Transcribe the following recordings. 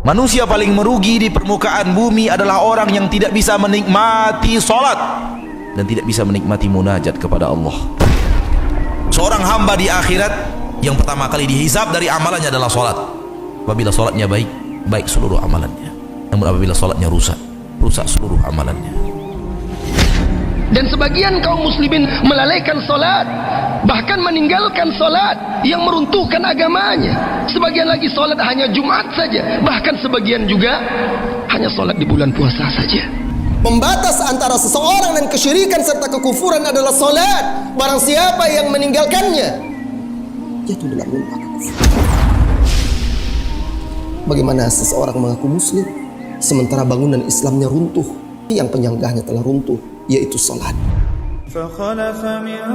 Manusia paling merugi di permukaan bumi adalah orang yang tidak bisa menikmati salat dan tidak bisa menikmati munajat kepada Allah. Seorang hamba di akhirat yang pertama kali dihisab dari amalannya adalah salat. Apabila salatnya baik, baik seluruh amalannya. Namun apabila salatnya rusak, rusak seluruh amalannya. Dan sebagian kaum muslimin melalaikan salat, bahkan meninggalkan salat yang meruntuhkan agamanya. Sebagian lagi salat hanya Jumat saja, bahkan sebagian juga hanya salat di bulan puasa saja. Pembatas antara seseorang dan kesyirikan serta kekufuran adalah salat. Barang siapa yang meninggalkannya jatuh dalam neraka. Bagaimana seseorang mengaku muslim sementara bangunan Islamnya runtuh, yang penyanggahnya telah runtuh, yaitu salat. فخلف من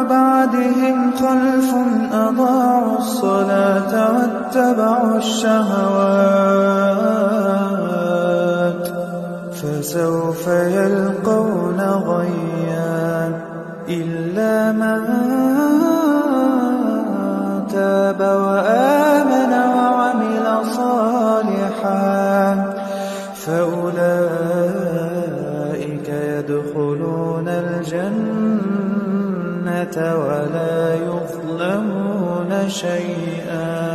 بعدهم خلف أضاعوا الصلاة واتبعوا الشهوات فسوف يلقون غيا إلا من تاب وآمن وعمل صالحا فأولئك يدخلون الجنة ولا يظلمون شيئا.